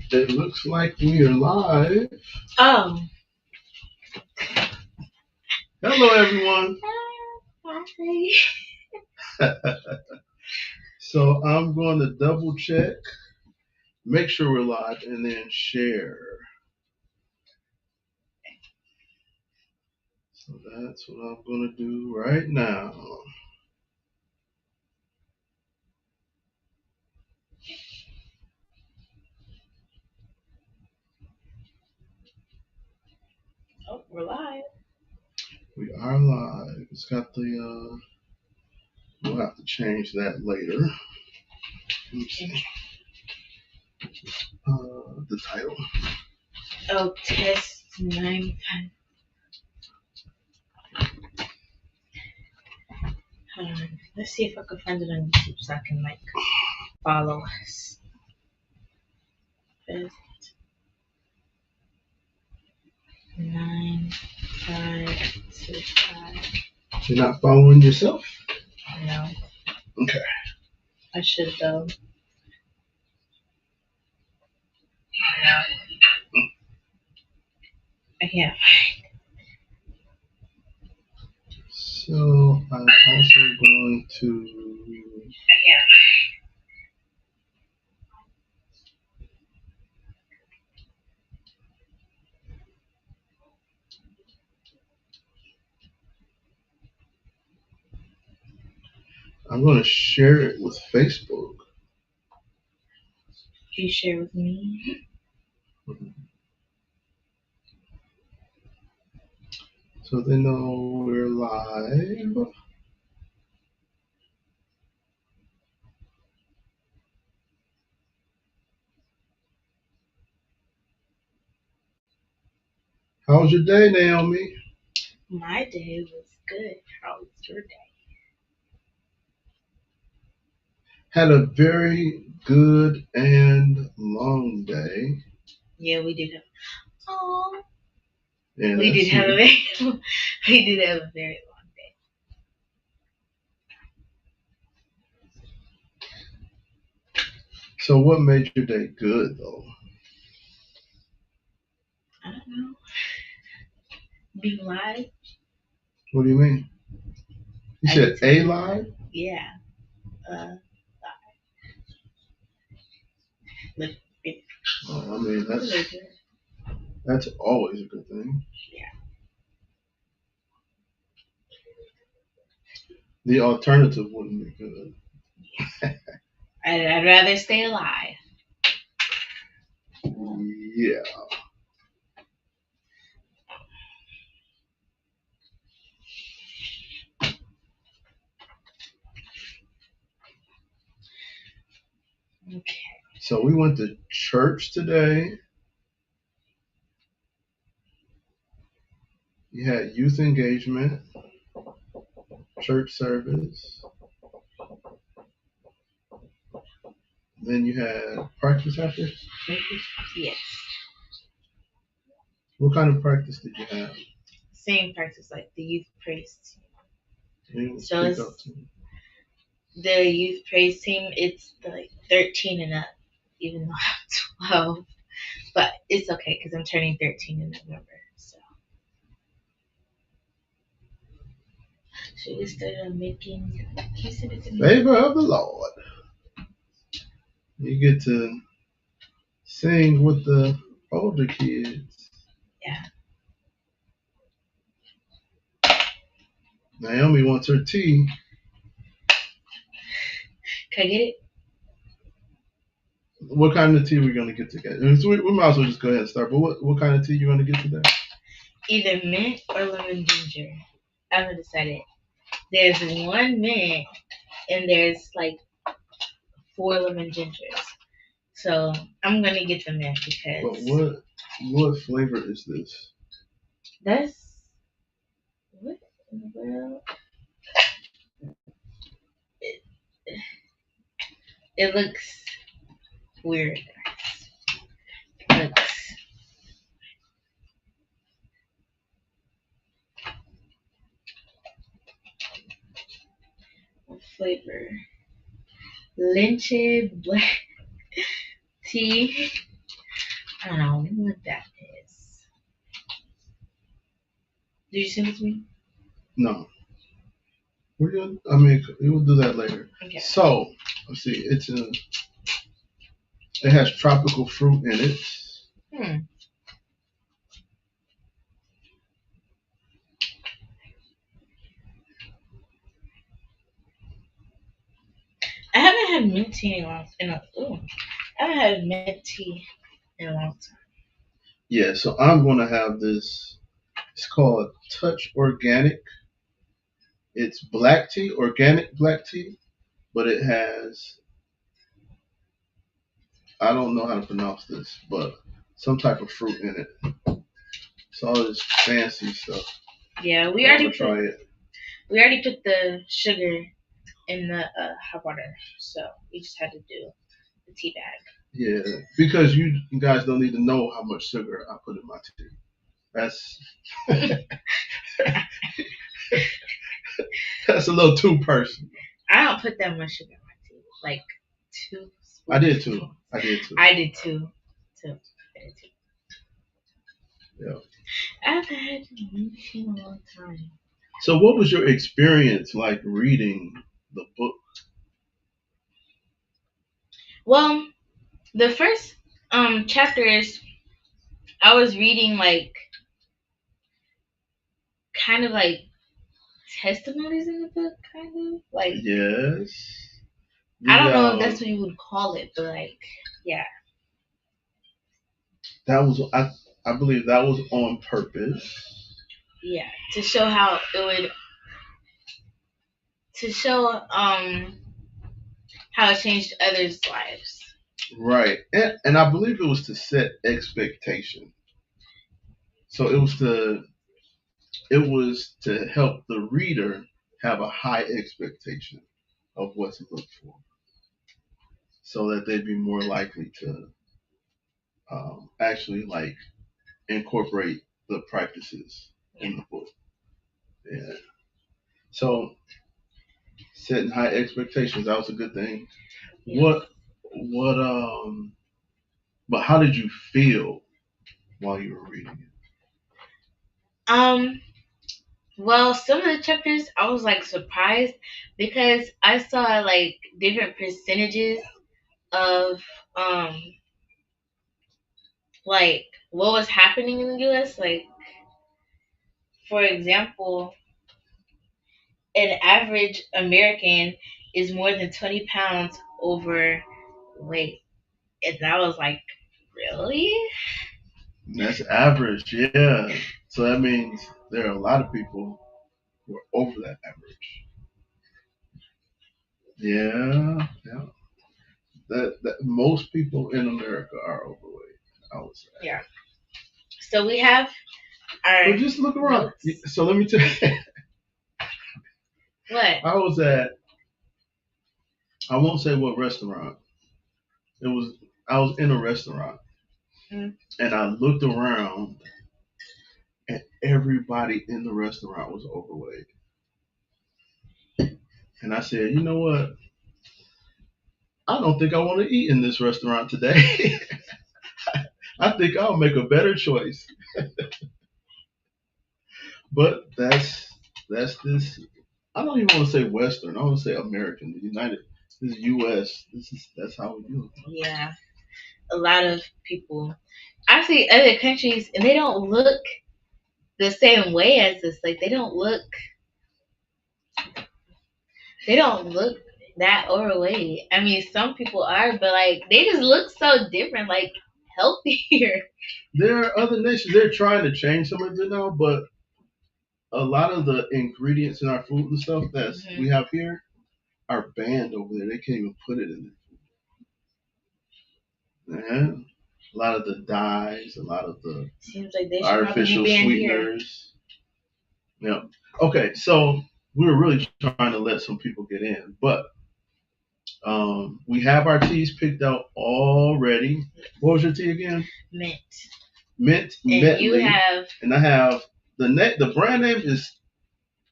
It looks like we are live. Oh. Hello, everyone. Hi. So I'm going to double check, make sure we're live, and then share. So that's what I'm going to do right now. Oh, we're live. We are live. It's got the, we'll have to change that later. Let me see. The title. Oh, test 9. Hold on. Let's see if I can find it on YouTube so I can follow us. Test 9 5 6 5. You're not following yourself? No. Okay. I should though. I can't. So I'm also going to. I'm going to share it with Facebook. You share with me? So they know we're live. How was your day, Naomi? My day was good. How was your day? Had a very good and long day. Yeah, we did have. Oh. And We did have a very. We did have a very long day. So what made your day good, though? I don't know. Being live. What do you mean? You said a live? Yeah. Oh, I mean, that's always a good thing. Yeah. The alternative wouldn't be good. I'd rather stay alive. Yeah. Okay. So we went to church today. You had youth engagement, church service. Then you had practice after service? Yes. What kind of practice did you have? Same practice like the youth praise team. So it's the youth praise team, it's like 13 and up, even though I'm 12. But it's okay because I'm turning 13 in November. So should we start making favor of the Lord? You get to sing with the older kids. Yeah. Naomi wants her tea. Can I get it? What kind of tea we're gonna get together? So we might as well just go ahead and start. But what kind of tea you gonna get today? Either mint or lemon ginger. I haven't decided. There's one mint and there's like 4 lemon gingers. So I'm gonna get the mint because. But what flavor is this? That's what in the world? It looks weird. It looks. What flavor? Lynched black tea. I don't know what that is. Did you send it to me? No. We'll do that later. Okay. So, let's see. It has tropical fruit in it. I haven't had mint tea I haven't had mint tea in a long time. Yeah, so I'm gonna have this. It's called Touch Organic. It's black tea, organic black tea, but it has, I don't know how to pronounce this, but some type of fruit in it. It's all this fancy stuff. Yeah, we already put the sugar in the hot water, so we just had to do the tea bag. Yeah, because you guys don't need to know how much sugar I put in my tea. That's that's a little too personal. I don't put that much sugar in my tea. Like 2 spoons. I did too. I did too. Yeah. I haven't had mint tea in a long time. So, what was your experience like reading the book? Well, the first chapters I was reading like kind of like testimonies in the book, kind of like. Yes. I don't know if that's what you would call it, but like, yeah. That was I believe that was on purpose. Yeah, to show how it would, to show how it changed others' lives. Right, and I believe it was to set expectation. So it was to help the reader have a high expectation of what to look for, so that they'd be more likely to actually like incorporate the practices in the book. Yeah. So setting high expectations, that was a good thing. Yeah. But how did you feel while you were reading it? Well, some of the chapters I was like surprised because I saw like different percentages of like what was happening in the US. Like, for example, an average American is more than 20 pounds overweight. And I was like, really? That's average, yeah. So that means there are a lot of people who are over that average. Yeah. That most people in America are overweight, I would say. Yeah. So we have our. But just look around. Notes. So let me tell you. What? I won't say what restaurant. I was in a restaurant, and I looked around, and everybody in the restaurant was overweight. And I said, you know what? I don't think I want to eat in this restaurant today. I think I'll make a better choice. But that's this. I don't even want to say Western. I want to say American. This is U.S. That's how we do it. Yeah, a lot of people. I see other countries, and they don't look the same way as this. Like they don't look that overweight. I mean, some people are, but like they just look so different, like healthier. There are other nations. They're trying to change some of it now, but a lot of the ingredients in our food and stuff that we have here are banned over there. They can't even put it in there. Yeah. A lot of the dyes, a lot of the seems like they artificial sweeteners. Yeah. Okay, so we were really trying to let some people get in, but we have our teas picked out already. What was your tea again? Mint and Medley. You have, and I have the brand name is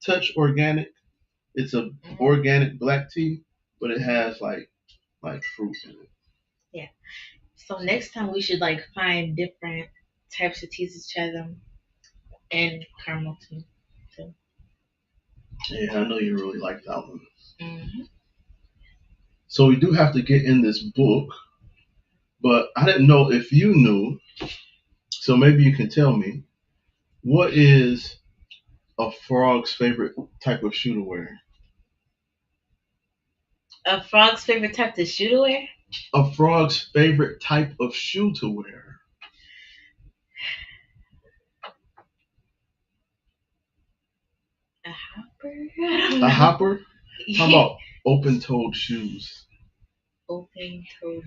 Touch Organic. It's a organic black tea, but it has like fruit in it. Yeah. So next time we should like find different types of teas to try them and caramel too. So, Yeah, I know you really like that one. hmm So we do have to get in this book, but I didn't know if you knew. So maybe you can tell me what is a frog's favorite type of shoe to wear? a frog's favorite type to shoot away? A frog's favorite type of shoe to wear? A hopper? I don't A know. hopper? How about open-toed shoes? Open toed.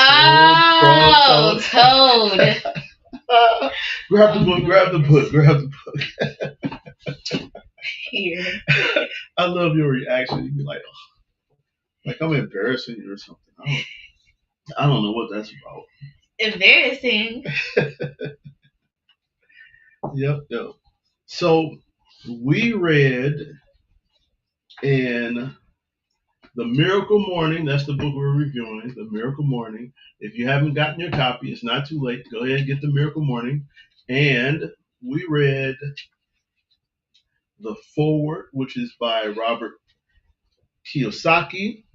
Toad, frog, Oh, toad. toad. Grab the Oh book, my grab the goodness. book, grab the book. Here. I love your reaction. You be like I'm embarrassing you or something. I don't know what that's about. Embarrassing. Yep, yep. So we read in The Miracle Morning. That's the book we're reviewing. The Miracle Morning. If you haven't gotten your copy, it's not too late. Go ahead and get The Miracle Morning. And we read The Foreword, which is by Robert Kiyosaki.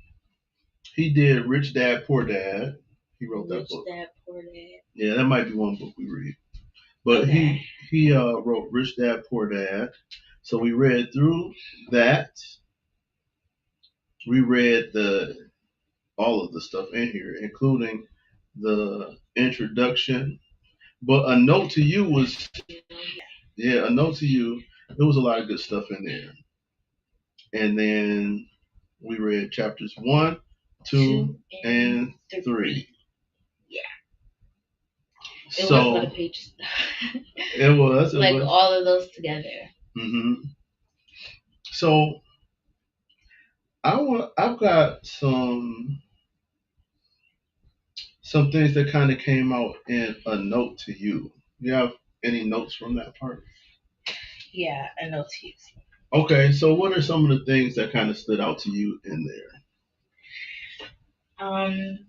He did Rich Dad Poor Dad. He wrote that Rich book. dad, poor dad. Yeah, that might be one book we read. But Okay. he wrote Rich Dad Poor Dad. So we read through that. We read the all of the stuff in here, including the introduction. But a note to you was, yeah, a note to you. There was a lot of good stuff in there. And then we read chapters 1, 2, Two and and 3. Yeah. It was a lot So of pages. it was, like all of those together. hmm So I've got some things that kind of came out in a note to you. You have any notes from that part? Yeah, a notice. Okay, so what are some of the things that kind of stood out to you in there? Um,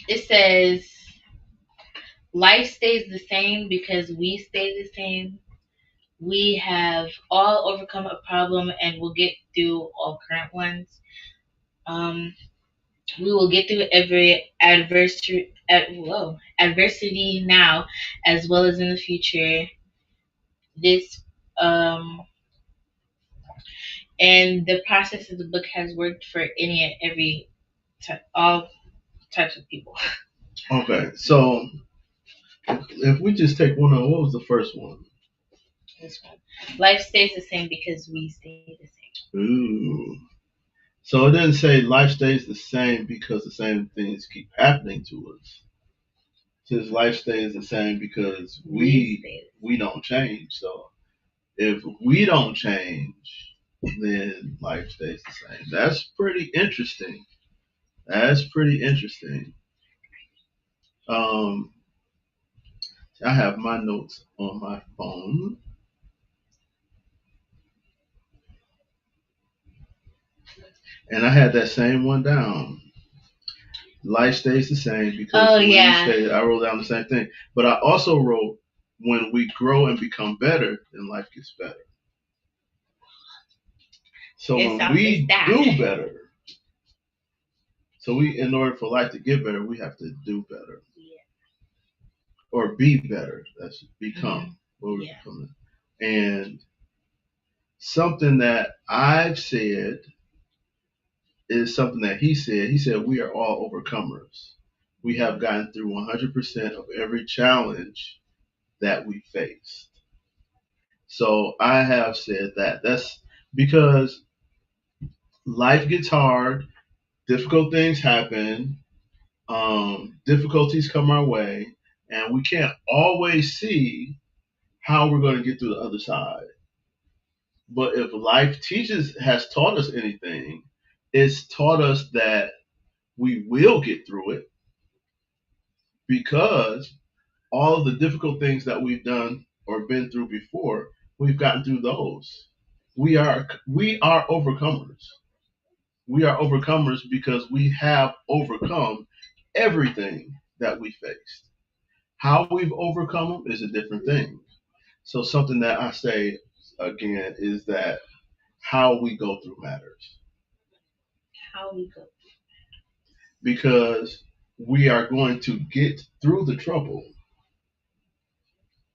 it says life stays the same because we stay the same. We have all overcome a problem and will get through all current ones. Um, we will get through every adversity now as well as in the future. This um, and the process of the book has worked for any and every all types of people. Okay, so if we just take one of what was the first one? This one, life stays the same because we stay the same. Ooh. So it didn't say life stays the same because the same things keep happening to us. It says life stays the same because We stay we don't change. So if we don't change, then life stays the same. That's pretty interesting. That's pretty interesting. Um, I have my notes on my phone, and I had that same one down. Life stays the same because Oh we yeah. stay. I wrote down the same thing, but I also wrote when we grow and become better, then life gets better. So It when sounds we it's that. do better, so in order for life to get better, we have to do better Yeah. or be better. That's become what we're Yeah. becoming. And something that I've said is something that he said. He said, we are all overcomers. We have gotten through 100% of every challenge that we faced. So I have said that. That's because life gets hard, difficult things happen, difficulties come our way, and we can't always see how we're going to get through the other side. But if life has taught us anything, it's taught us that we will get through it because all of the difficult things that we've done or been through before, we've gotten through those. We are overcomers. We are overcomers because we have overcome everything that we faced. How we've overcome them is a different thing. So something that I say again is that how we go through matters, How we go. because we are going to get through the trouble.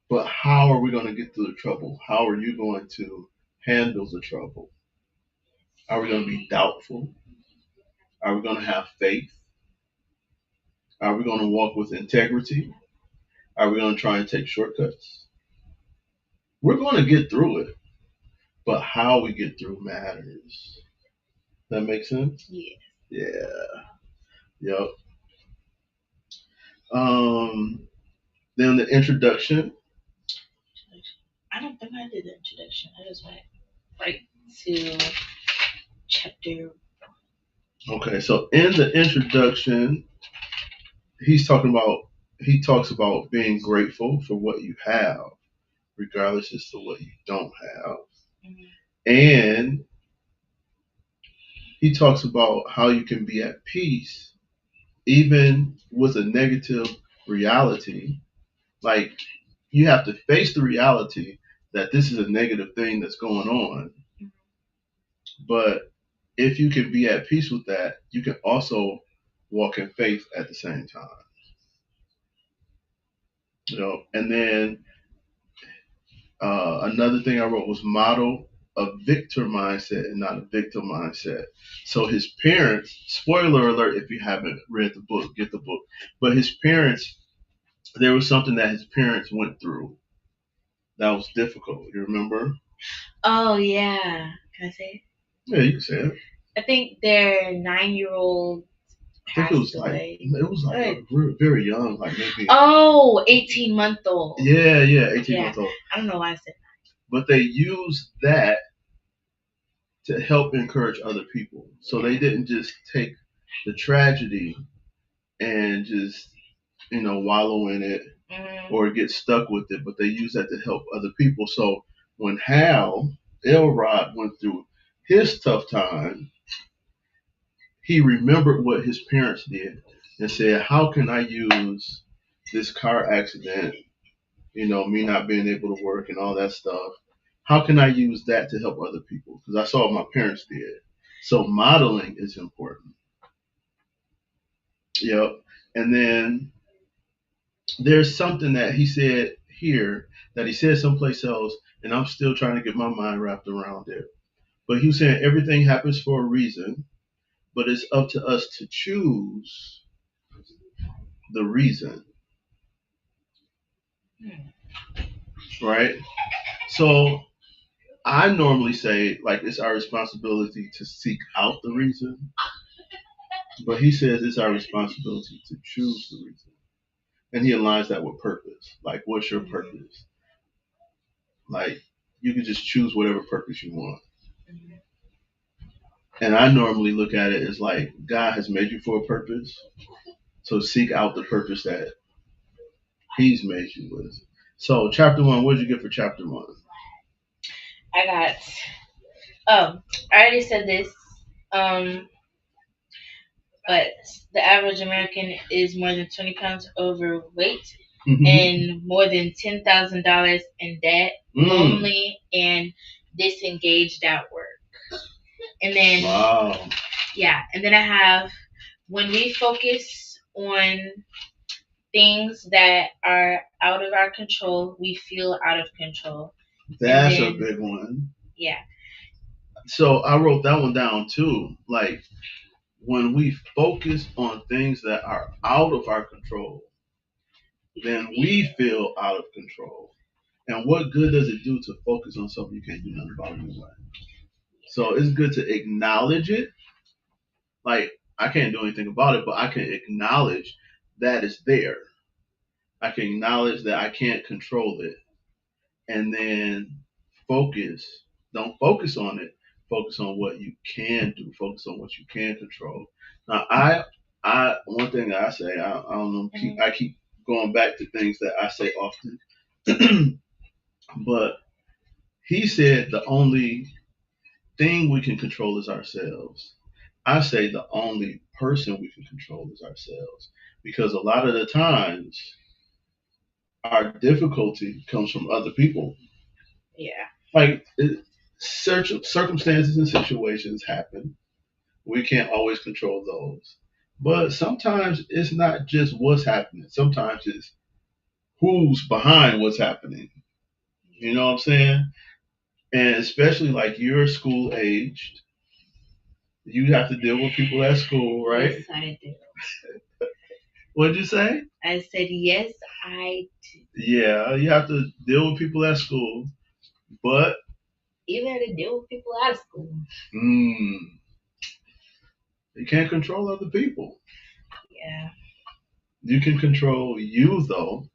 But how are we going to get through the trouble? How are you going to handle the trouble? Are we going to be doubtful? Are we going to have faith? Are we going to walk with integrity? Are we going to try and take shortcuts? We're going to get through it, but how we get through matters. That makes sense? Yeah. Yeah. Yep. Um, then the introduction. I don't think I did the introduction. I just went right to chapter. Okay, so in the introduction, he's talking about he talks about being grateful for what you have, regardless as to what you don't have. Mhm. And he talks about how you can be at peace even with a negative reality. Like you have to face the reality that this is a negative thing that's going on. But if you can be at peace with that, you can also walk in faith at the same time. And then another thing I wrote was model a victor mindset and not a victim mindset. So his parents, spoiler alert if you haven't read the book, get the book. But his parents, there was something that his parents went through that was difficult. You remember? Oh yeah. Can I say it? Yeah, you can say it. I think their 9-year-old I think passed away. it was like very young, like maybe. Oh, 18-month old. Yeah, 18 months old. I don't know why I said But they used that to help encourage other people. So they didn't just take the tragedy and just, wallow in it that. or get stuck with it, but they used that to help other people. So when Hal Elrod went through his tough time, he remembered what his parents did and said, how can I use this car accident, me not being able to work and all that stuff? How can I use that to help other people? Because I saw what my parents did. So modeling is important. Yep. And then there's something that he said here that he said someplace else, and I'm still trying to get my mind wrapped around it. But he was saying everything happens for a reason, but it's up to us to choose the reason. Right? So I normally say like it's our responsibility to seek out the reason, but he says it's our responsibility to choose the reason. And he aligns that with purpose. Like, what's your purpose? Like, you can just choose whatever purpose you want. And I normally look at it as like God has made you for a purpose. So seek out the purpose that He's made you with. So chapter one, what did you get for chapter one? I got. Oh, I already said this. Um, but the average American is more than 20 pounds overweight and more than $10,000 in debt, lonely, and disengaged at work. And then, wow. Yeah, and then I have when we focus on things that are out of our control, we feel out of control. That's a big one. Yeah. So I wrote that one down too. Like when we focus on things that are out of our control, then we feel out of control. And what good does it do to focus on something you can't do nothing about anyway? So it's good to acknowledge it. Like I can't do anything about it, but I can acknowledge that it's there. I can acknowledge that I can't control it. And then focus. Don't focus on it. Focus on what you can do. Focus on what you can control. Now, I one thing that I say, I don't know, I keep going back to things that I say often, but he said the only thing we can control is ourselves. I say the only person we can control is ourselves, because a lot of the times our difficulty comes from other people. Yeah. Like circumstances and situations happen. We can't always control those. But sometimes it's not just what's happening. Sometimes it's who's behind what's happening. You know what I'm saying? And especially like you're school aged, you have to deal with people at school, right? Yes, I do. What did you say? I said yes, I do. Yeah, you have to deal with people at school, but Even have to deal with people out of school. mm, you can't control other people. Yeah. You can control you though,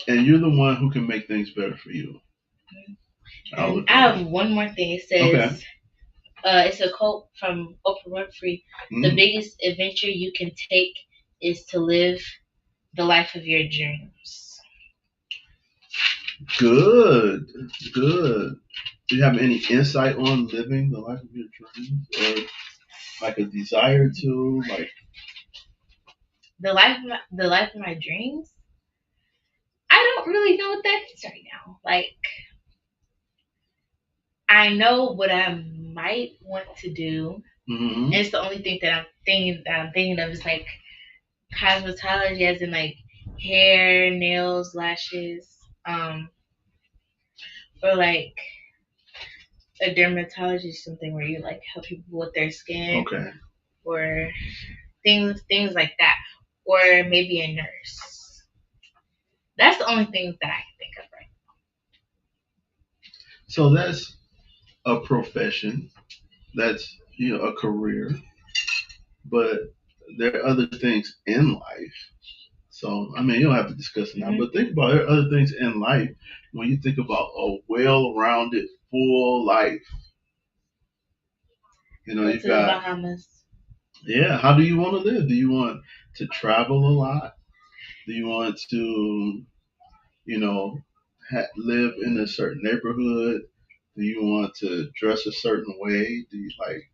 and you're the one who can make things better for you. And I have one more thing. It says, Okay. It's a quote from Oprah Winfrey. The Mm, biggest adventure you can take is to live the life of your dreams. good, good. Do you have any insight on living the life of your dreams, or like a desire to, like? The life of my dreams. I don't really know what that is right now. Like, I know what I might want to do. Mm-hmm. And it's the only thing that I'm thinking of is like cosmetology, as in like hair, nails, lashes, or like a dermatologist, something where you like help people with their skin, Okay. or things like that, or maybe a nurse. That's the only things that I can think of right So that's a profession. That's a career, but there are other things in life. So I mean, you don't have to discuss it now. now, but think about it. There are other things in life when you think about a well-rounded, full life. Go You've to the got Bahamas. yeah. How do you want to live? Do you want to travel a lot? Do you want to you know live in a certain neighborhood? Do you want to dress a certain way? Do you like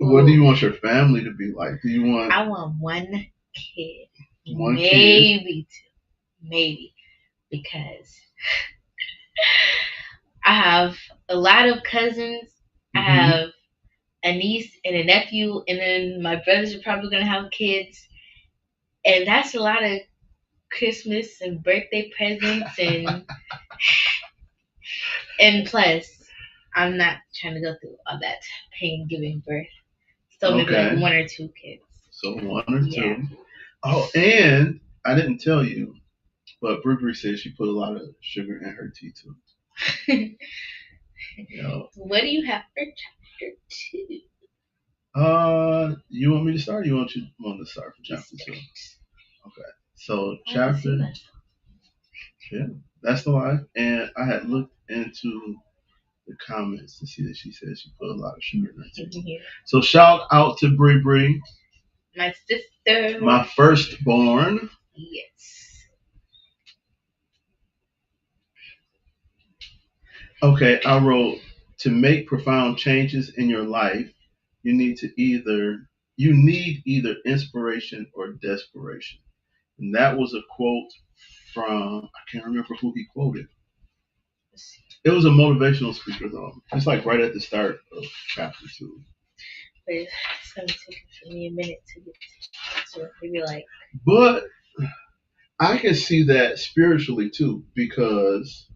what do you want your family to be like? Do you want I want one kid, one kid? maybe two, maybe, because I have a lot of cousins. I Mm-hmm. have a niece and a nephew, and then my brothers are probably gonna have kids, and that's a lot of Christmas and birthday presents, and plus, I'm not trying to go through all that pain giving birth. So maybe like Okay. one or two kids. So one or Yeah. two. Oh, and I didn't tell you, but Brie said she put a lot of sugar in her tea too. What do you have for chapter 2? You want me to start? Or you want to start from chapter 2? Okay. So chapter, yeah, that's the life. And I had looked into the comments to see that she said she put a lot of sugar in her tea. So shout out to Brie, my sister, my firstborn. Yes. Okay, I wrote, to make profound changes in your life, you need either inspiration or desperation. And that was a quote from, I can't remember who he quoted. It was a motivational speaker though. It's like right at the start of chapter 2. But it's gonna take for me a minute to get to it. Maybe like. But I can see that spiritually too, because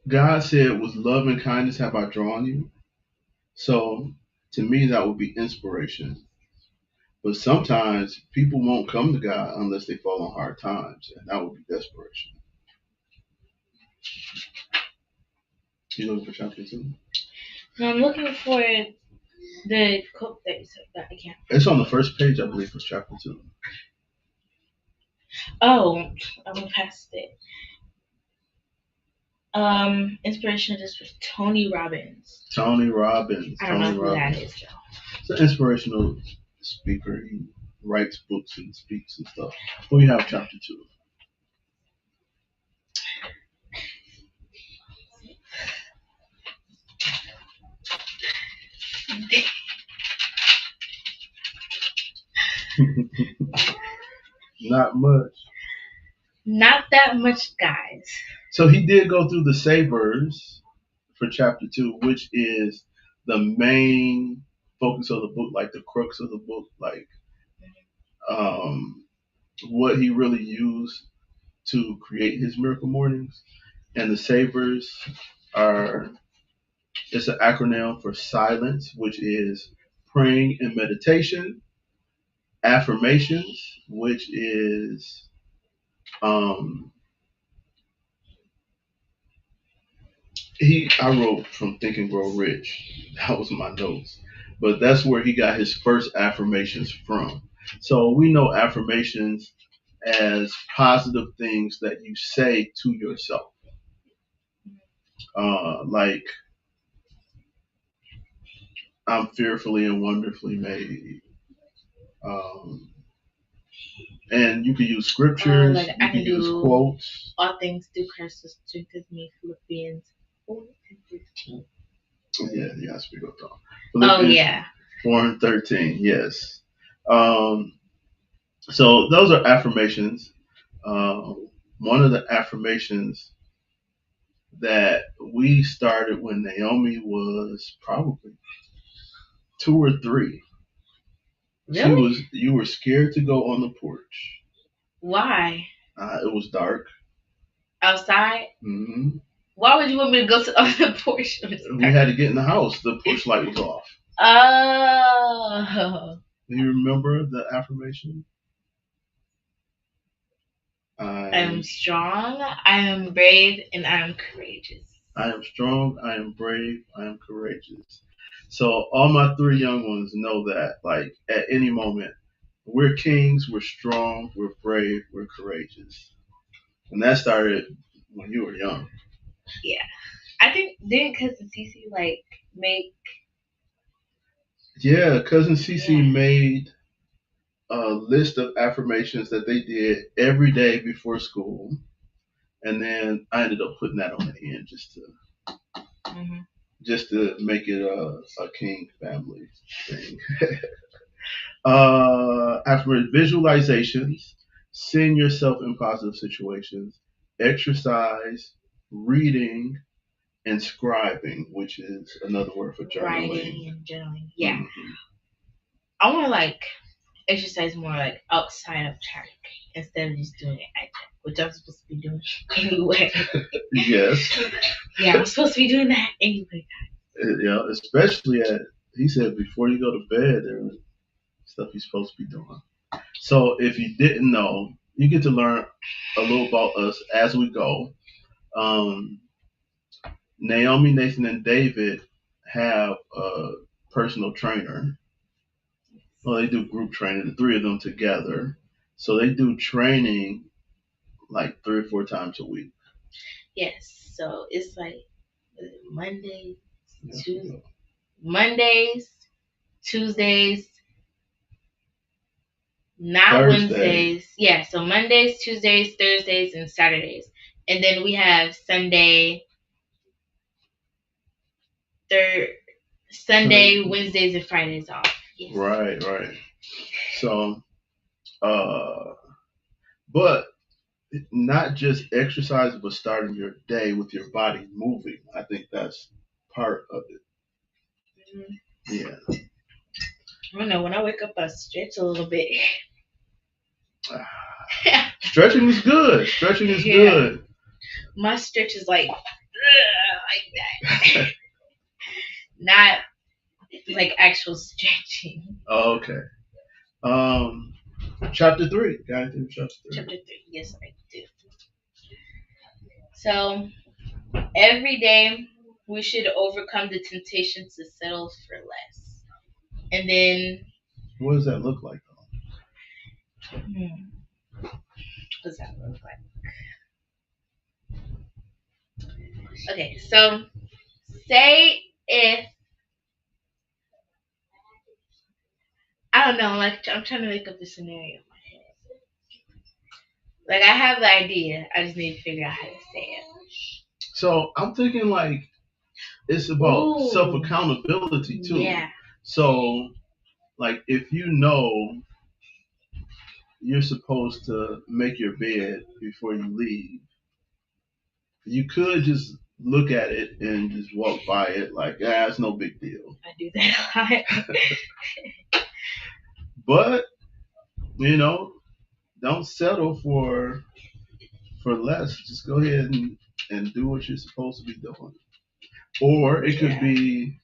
God said, with love and kindness have I drawn you. So to me, that would be inspiration. But sometimes people won't come to God unless they fall on hard times, and that would be desperation. You looking for chapter 2? No, I'm looking for the quote that you said that I can't. It's on the first page, I believe, for chapter 2. Oh, I went past it. Inspiration is for Tony Robbins. Tony Robbins. I don't know who that is, though. It's an inspirational speaker. He writes books and speaks and stuff. Well, you have chapter 2. Not much. Not that much, guys. So he did go through the savers for chapter 2, which is the main focus of the book, like the crux of the book, like um, what he really used to create his miracle mornings. And the savers are, it's an acronym for silence, which is praying and meditation, affirmations, which is um, I wrote from Think and Grow Rich. That was my notes. But that's where he got his first affirmations from. So we know affirmations as positive things that you say to yourself. Like, I'm fearfully and wonderfully made. Um, and you can use scriptures, like you I can can use do quotes. all things through Christ who strengthens me. Philippians 4:15. Yeah, speak up, Tom. Oh Philippians yeah. 4 and 13, yes. Um, so those are affirmations. One of the affirmations that we started when Naomi was probably 2 or 3. Really? You were scared to go on the porch. Why? It was dark. Outside? Hmm. Why would you want me to go to on the porch? We had to get in the house. The porch light was off. Oh. Do you remember the affirmation? I am strong, I am brave, and I am courageous. I am strong, I am brave, I am courageous. So all my 3 young ones know that, like, at any moment, we're kings, we're strong, we're brave, we're courageous. And that started when you were young. Yeah. I think, didn't Cousin Cece, like, make... Yeah, Cousin Cece Yeah. made a list of affirmations that they did every day before school. And then I ended up putting that on the end just to make it a king family thing. After visualizations, seeing yourself in positive situations, exercise, reading, and scribing, which is another word for journaling. Writing and journaling. Yeah. I want to, like, exercise more, like, outside of church instead of just doing it at church, which I'm supposed to be doing anyway. Yes. Yeah, I'm supposed to be doing that anyway. Yeah, especially he said before you go to bed, there's stuff you're supposed to be doing. So if you didn't know, you get to learn a little about us as we go. Naomi, Nathan, and David have a personal trainer. Well, they do group training, the 3 of them together. So they do training like 3 or 4 times a week. Yes, so it's like Mondays, Tuesdays, not Thursday. Wednesdays. Yeah, so Mondays, Tuesdays, Thursdays, and Saturdays. And then we have Sunday, Wednesdays, and Fridays off. Yes. Right. So, but not just exercise, but starting your day with your body moving. I think that's part of it. Yeah. I don't know. When I wake up, I stretch a little bit. Stretching is good. Stretching is good. My stretch is like that. Not like actual stretching. Oh, okay. Chapter 3. Guys, do chapter 3. Chapter 3. Yes, I do. So every day we should overcome the temptation to settle for less. And then, what does that look like, though? What does that look like? Okay, so say if I don't know, like I'm trying to make up the scenario in my head. Like I have the idea, I just need to figure out how to say it. So I'm thinking like it's about self accountability too. Yeah. So, like, if you know you're supposed to make your bed before you leave, you could just look at it and just walk by it like, ah, it's no big deal. I do that a lot. But, you know, don't settle for less. Just go ahead and do what you're supposed to be doing. Or it could be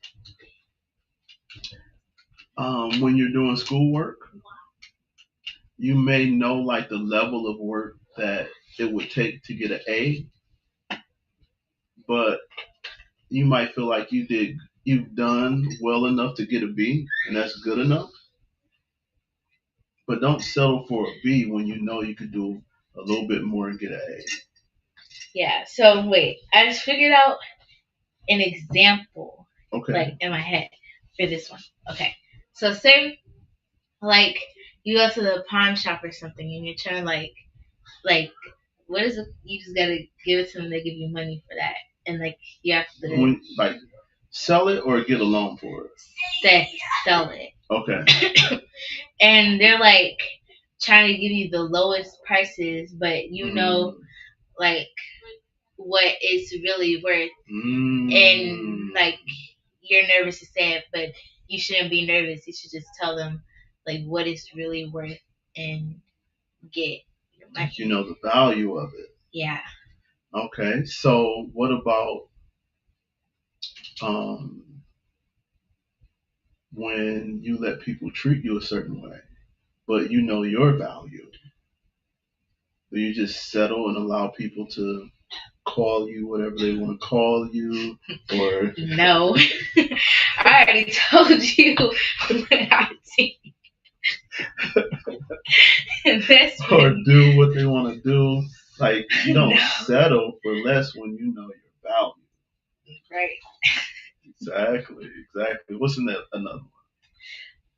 when you're doing schoolwork, you may know like the level of work that it would take to get an A, but you might feel like you've done well enough to get a B, and that's good enough. But don't settle for a B when you know you could do a little bit more and get an A. Yeah. So wait, I just figured out an example, Okay. like in my head for this one. Okay. So say like you go to the pawn shop or something, and you're trying like what is it? You just gotta give it to them. They give you money for that, and like you have to When, like, sell it or get a loan for it. Sell it. Okay. And they're like trying to give you the lowest prices, but you know like what it's really worth, and like you're nervous to say it, but you shouldn't be nervous. You should just tell them like what it's really worth and get your money. You know the value of it. Yeah. Okay. So what about when you let people treat you a certain way, but you know your value? Do you just settle and allow people to call you whatever they want to call you, or no? I already told you what I think. or do what they want to do. Like, you don't settle for less when you know your value. Right. Exactly. What's another one?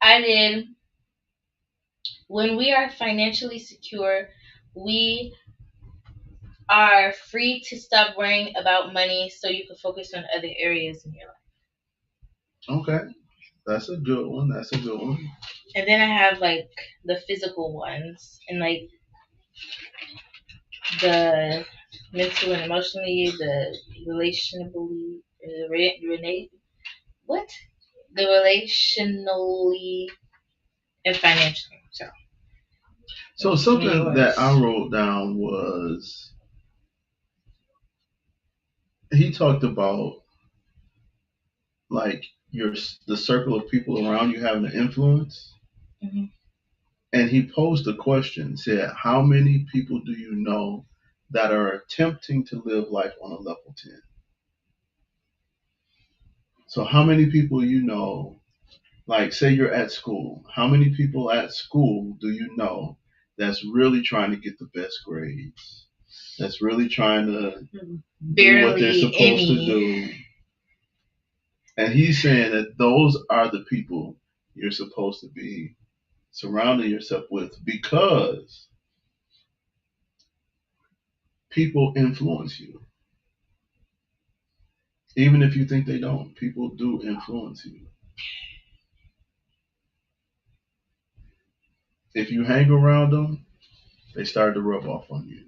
I did. When we are financially secure, we are free to stop worrying about money so you can focus on other areas in your life. Okay. That's a good one. And then I have like the physical ones and like the mental and emotionally, the relationally, what? The relationally and financially. So something that I wrote down was he talked about like the circle of people around you having an influence. Mm-hmm. And he posed a question, said, how many people do you know that are attempting to live life on a level 10? So how many people you know, like say you're at school, how many people at school do you know that's really trying to get the best grades? That's really trying to do what they're supposed to do. And he's saying that those are the people you're supposed to be surrounding yourself with, because people influence you. Even if you think they don't, people do influence you. If you hang around them, they start to rub off on you.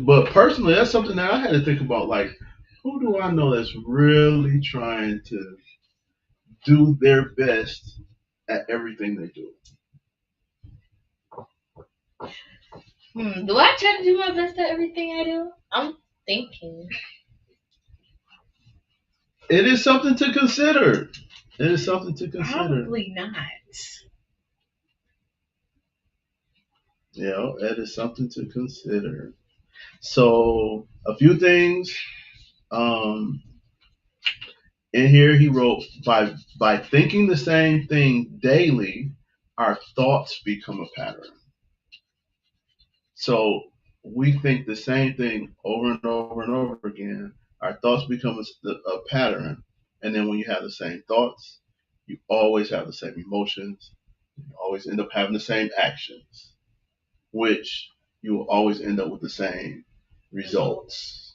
But personally, that's something that I had to think about. Like, who do I know that's really trying to do their best at everything they do? Do I try to do my best at everything I do? I'm thinking. It is something to consider. Probably not. Yeah, that is something to consider. So, a few things. In here, he wrote, by thinking the same thing daily, our thoughts become a pattern. So we think the same thing over and over and over again. Our thoughts become a pattern, and then when you have the same thoughts, you always have the same emotions. You always end up having the same actions, which you will always end up with the same results.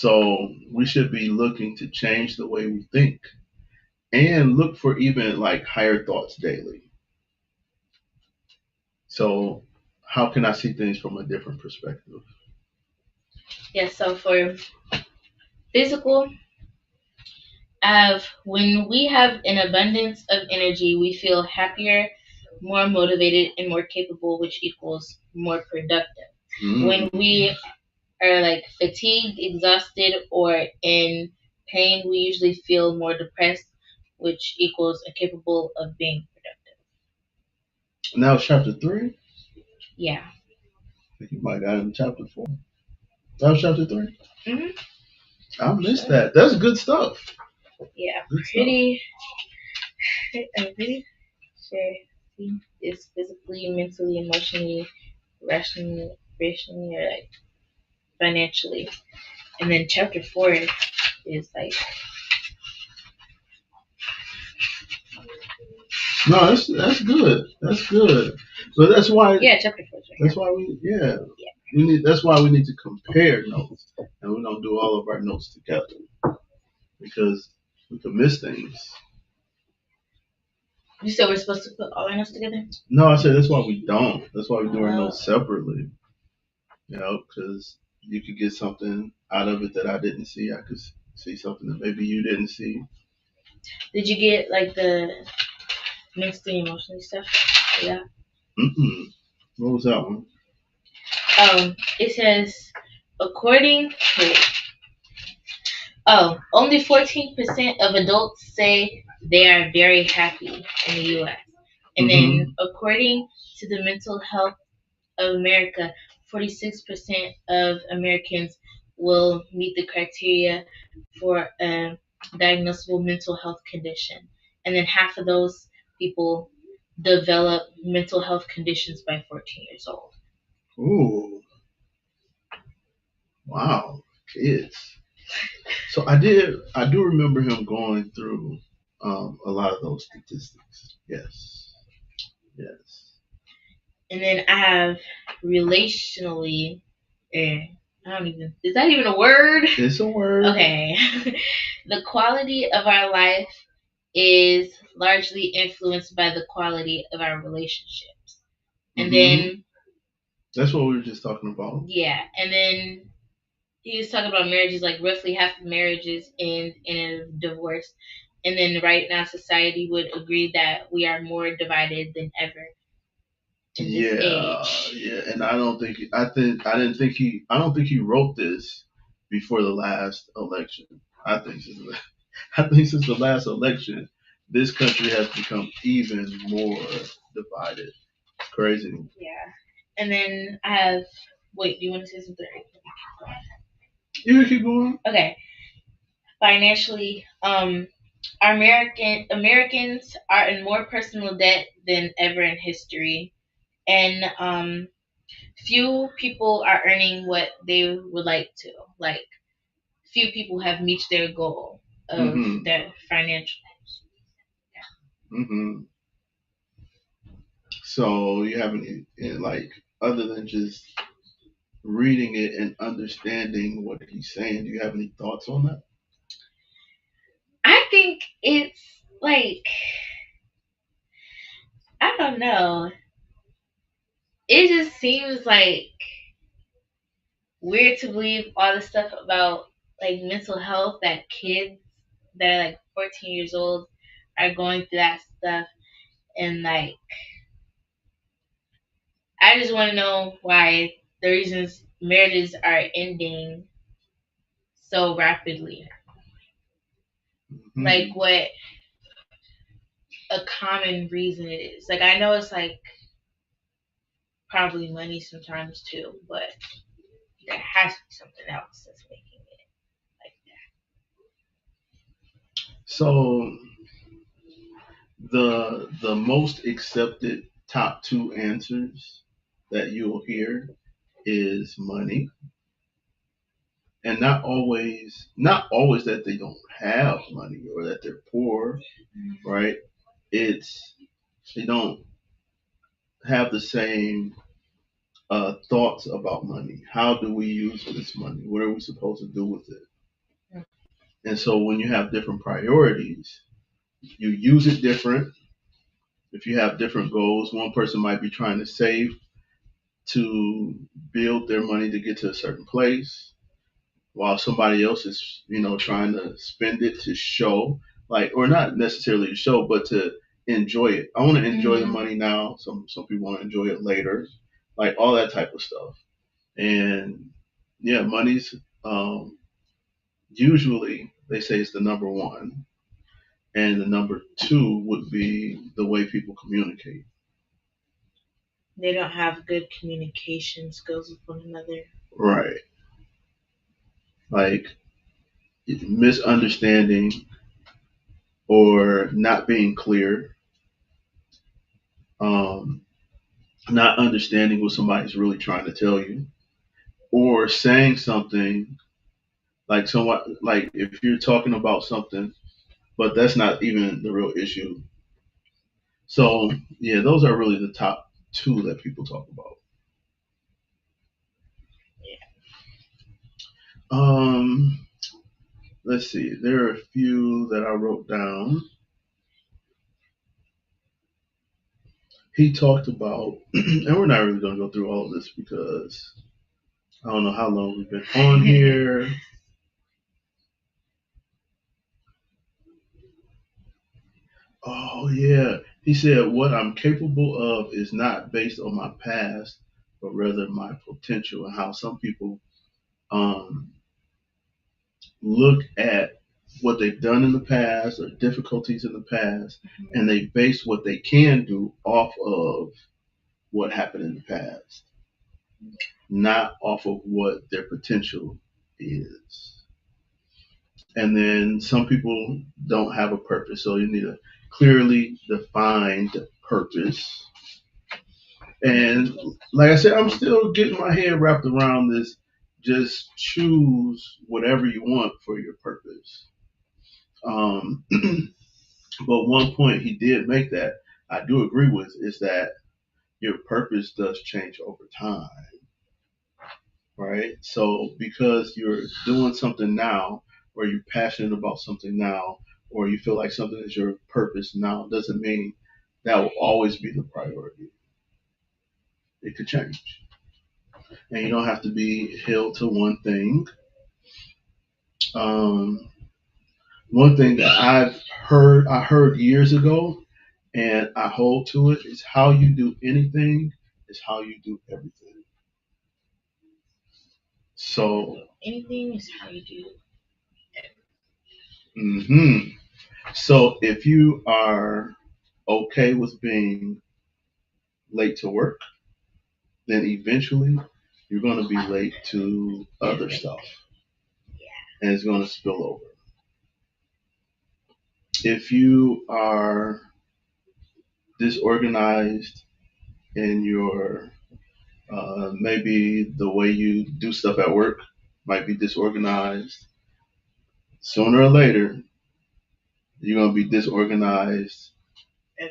So we should be looking to change the way we think and look for even like higher thoughts daily. So how can I see things from a different perspective? Yeah, so for physical, when we have an abundance of energy, we feel happier, more motivated, and more capable, which equals more productive. When Mm. we are like fatigued, exhausted, or in pain, we usually feel more depressed, which equals incapable of being productive. Now it's chapter 3. Yeah. I think you might got it in chapter 4. That was chapter 3. Hmm. I missed Sure. that. That's good stuff. Yeah. Good stuff. Pretty. I'm pretty sure he is physically, mentally, emotionally, rationally, or like financially. And then chapter 4 is like, No, that's good. That's good. So that's why yeah, chapter 4 is right that's here. why Yeah. we need that's why we need to compare notes, and we don't do all of our notes together because we could miss things. You said we're supposed to put all our notes together? No, I said that's why we don't. That's why we do our Uh, notes separately. Because you could get something out of it that I didn't see. I could see something that maybe you didn't see. did you get like the mentally, emotionally stuff? Yeah. Mm-mm. What was that one? It says, according, wait, only 14% of adults say they are very happy in the US. And then, Mm-hmm. according to the Mental Health of America, 46% of Americans will meet the criteria for a diagnosable mental health condition. And then half of those people develop mental health conditions by 14 years old. Ooh, wow, kids. So I do remember him going through a lot of those statistics. Yes, yes. And then I have relationally, I don't even, is that even a word? It's a word. Okay. The quality of our life is largely influenced by the quality of our relationships. And Mm-hmm. then, That's what we were just talking about. yeah, and then he was talking about marriages, like roughly half of marriages end in a divorce. And then right now, society would agree that we are more divided than ever in this Yeah, age. yeah, and I don't think he wrote this before the last election. I think since the, I think since the last election, this country has become even more divided. It's crazy. Yeah. And then I have, wait, do you want to say something? You can keep going. Okay. Financially, Americans are in more personal debt than ever in history, and few people are earning what they would like to. Like few people have reached their goal of Mm-hmm. their financial. Mm-hmm. So you haven't like other than just reading it and understanding what he's saying. Do you have any thoughts on that? I think it's like, I don't know. It just seems like weird to believe all the stuff about like mental health that kids that are like 14 years old are going through that stuff, and like I just want to know why the reasons marriages are ending so rapidly, like Mm-hmm. what a common reason it is. Like I know it's like probably money sometimes too, but there has to be something else that's making it like So the most accepted top two answers that you'll hear is money, and not always that they don't have money or that they're poor, that. right? It's they don't have the same thoughts about money. How do we use this money? What are we supposed to do with it? And so when you have different priorities, you use it different. If you have different goals, one person might be trying to save to build their money to get to a certain place, while somebody else is, trying to spend it to show, like, or not necessarily to show, but to enjoy it. I want to enjoy the money now. Some people want to enjoy it later, like all that type of stuff. And yeah, money's usually they say it's the number one, and the number two would be the way people communicate. They don't have good communication skills with one another. Right. Like misunderstanding or not being clear, um, not understanding what somebody's really trying to tell you, or saying something like somewhat like if you're talking about something, but that's not even the real issue. So yeah, those are really the top two that people talk about. Um, let's see. There are a few that I wrote down. He talked about, and we're not really going to go through all of this because I don't know how long we've been on here. Oh yeah, he said what I'm capable of is not based on my past, but rather my potential, and how some people um, look at what they've done in the past or difficulties in the past, and they base what they can do off of what happened in the past, not off of what their potential is. And then some people don't have a purpose, so you need a clearly defined purpose. And like I said, I'm still getting my head wrapped around this. Just choose whatever you want for your purpose. Um, but one point he did make that I do agree with is that your purpose does change over time, right? So because you're doing something now, or you're passionate about something now, or you feel like something is your purpose now, doesn't mean that will always be the priority. It could change. And you don't have to be held to one thing. Um, one thing that I heard years ago, and I hold to it, is how you do anything is how you do everything. So, Anything is how you do. hmm so if you are okay with being late to work, then eventually you're going to be late to other stuff, and it's going to spill over. If you are disorganized in your maybe the way you do stuff at work might be disorganized. Sooner or later, you're gonna be disorganized.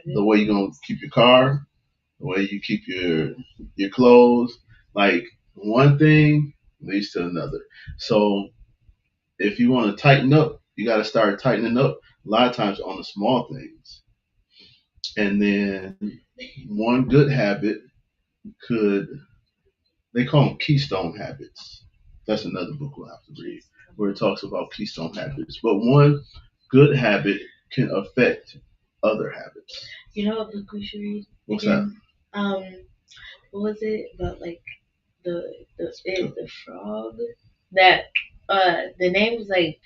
The way you're gonna keep your car, the way you keep your clothes, like one thing leads to another. So if you want to tighten up, you got to start tightening up. A lot of times on the small things, and then one good habit could they call them keystone habits. That's another book we'll have to read where it talks about keystone habits. But one good habit can affect other habits. You know what book we should read? What's again? That? What was it about? Like the frog that the name was like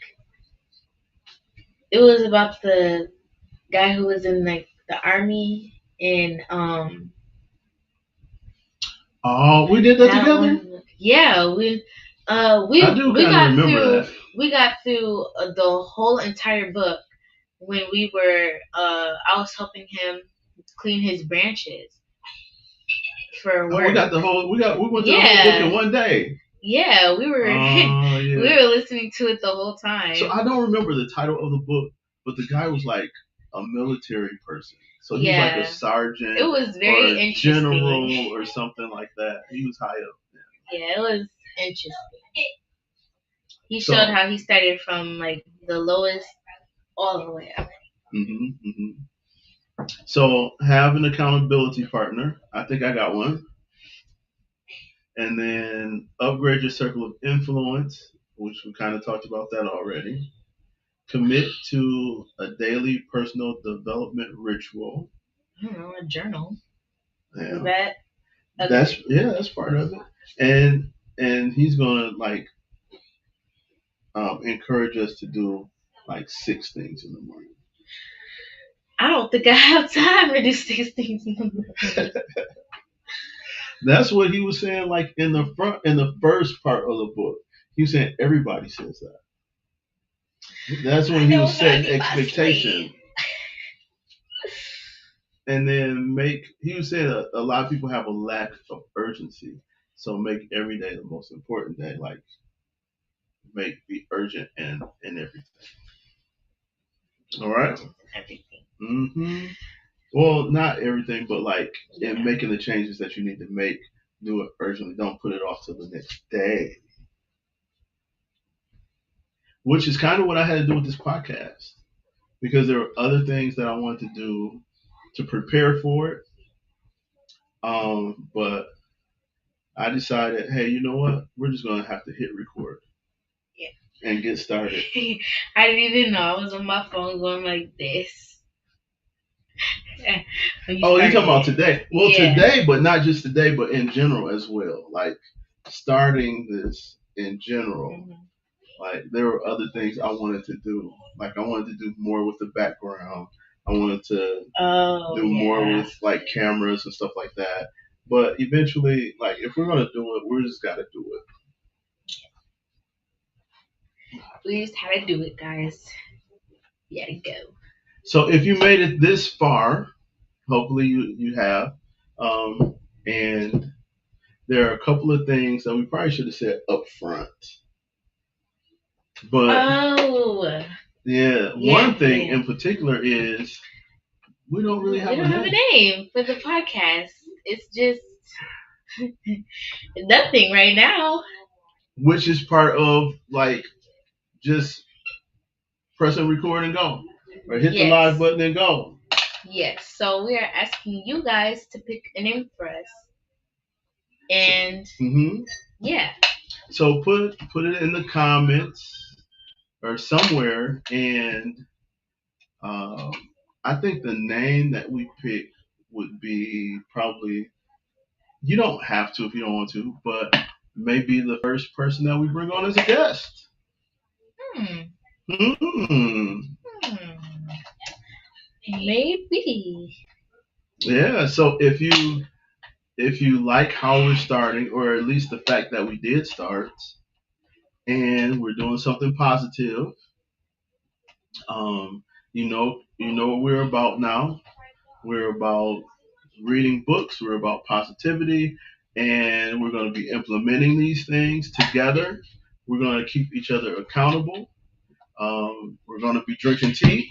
it was about the guy who was in like the army and Oh, we did that together. Yeah, we I do kind of remember that. We got through the whole entire book when we were I was helping him clean his branches for work. Oh, we got the whole we went through the whole book in one day. Yeah, we were yeah. we were listening to it the whole time. So I don't remember the title of the book, but the guy was like a military person. So he was like a sergeant. It was very or a interesting. General or something like that. He was high up. Yeah, it was interesting. He showed how he started from like the lowest all the way up. So have an accountability partner. I think I got one. And then upgrade your circle of influence, which we kind of talked about that already. Commit to a daily personal development ritual. I don't know, a journal. Yeah. Is that? Okay. That's part of it. And he's gonna like encourage us to do like 6 things in the morning. I don't think I have time to do 6 things in the morning. That's what he was saying, like in the first part of the book. He was saying everybody says that. That's when he was setting expectations. And then he was saying a lot of people have a lack of urgency. So make every day the most important day. Like be urgent in everything. All right. Everything. Well, not everything, but like in making the changes that you need to make, do it urgently. Don't put it off till the next day. Which is kind of what I had to do with this podcast, because there were other things that I wanted to do to prepare for it. But I decided, hey, you know what? We're just gonna have to hit record. Yeah. And get started. I didn't even know. I was on my phone going like this. You're talking about today? Well, today, but not just today, but in general as well. Like starting this in general. Like there were other things I wanted to do. Like I wanted to do more with the background. I wanted to do more with like cameras and stuff like that. But eventually, like if we're gonna do it, we just gotta do it. We just had to do it, guys. We had to go. So if you made it this far, hopefully you have, and there are a couple of things that we probably should have said up front. But one thing in particular is we don't really have a name for the podcast. It's just nothing right now. Which is part of like just press and record and go. Or hit the live button and go. Yes. So we are asking you guys to pick a name for us. And so put it in the comments or somewhere, and I think the name that we pick would be probably, you don't have to if you don't want to, but maybe the first person that we bring on as a guest. Maybe. Yeah, so if you like how we're starting, or at least the fact that we did start, and we're doing something positive, you know what we're about now. We're about reading books. We're about positivity, and we're going to be implementing these things together. We're going to keep each other accountable. We're going to be drinking tea.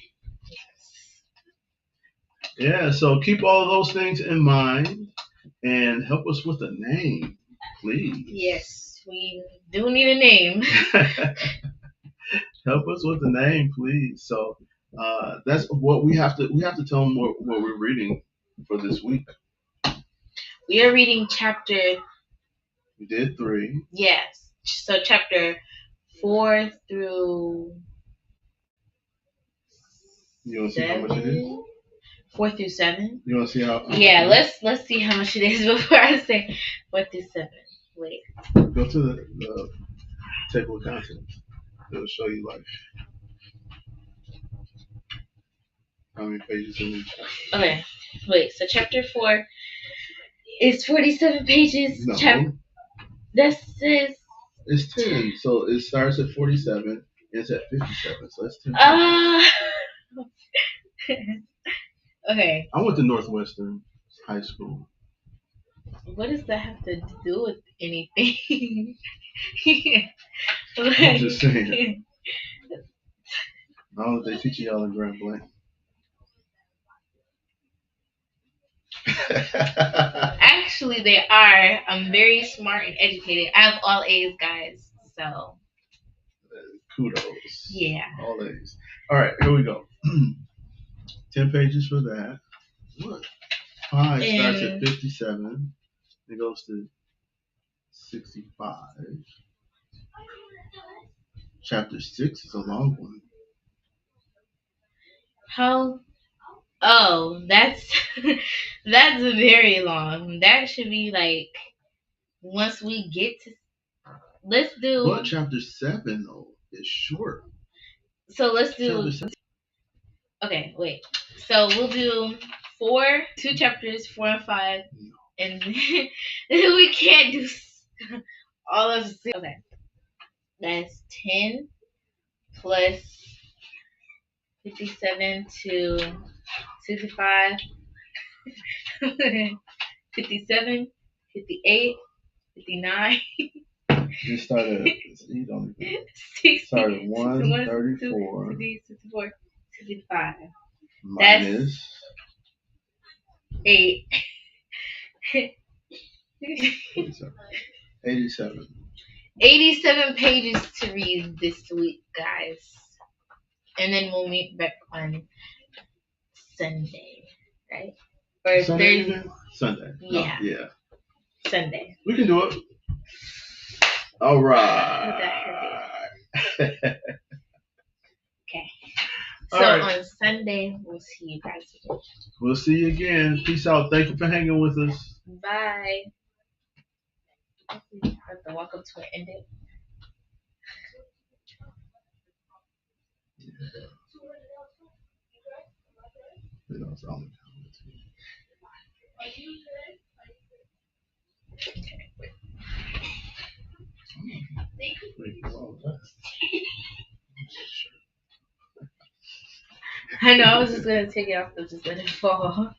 Yeah, so keep all of those things in mind and help us with a name, please. Yes, we do need a name. Help us with a name, please. So that's what we have to tell them what we're reading for this week. We are reading chapter. We did 3. Yes. So chapter 4 through. You want to see how much it is? 4 through 7. You want to see how? Yeah, let's see how much it is before I say 4 through 7. Wait. Go to the table of contents. It'll show you like how many pages in each. Okay. Wait. So chapter 4 is 47 pages. No. That says. It's 10. So it starts at 47. And it's at 57. So that's 10. Okay. I went to Northwestern High School. What does that have to do with anything? I'm just saying. I don't know if they teach y'all in Grand Blanc. Actually, they are. I'm very smart and educated. I have all A's, guys. So. kudos. Yeah. All A's. All right, here we go. 10 pages for that. What? Pi starts at 57. It goes to 65. Chapter 6 is a long one. How? Oh, that's that's very long. That should be like once we get to. Let's do. But chapter 7 though is short. So let's do. Chapter 7. Okay, wait. So we'll do 2 chapters, 4 and 5, and we can't do all of 6. Okay, that's 10 plus 57 to 65, 57, 58, 59. You started. You don't even. 60, Started 134. 64, 65. Minus. 8. 87. 87 pages to read this week, guys. And then we'll meet back on Sunday, right? Or Sunday? Thursday. Sunday. Yeah. No, yeah. Sunday. We can do it. All right. Okay. So right. on Sunday, we'll see you guys again. We'll see you again. Peace out. Thank you for hanging with us. Bye. I have to walk up to it and end it. It's only I know, I was just going to take it off and just let it fall.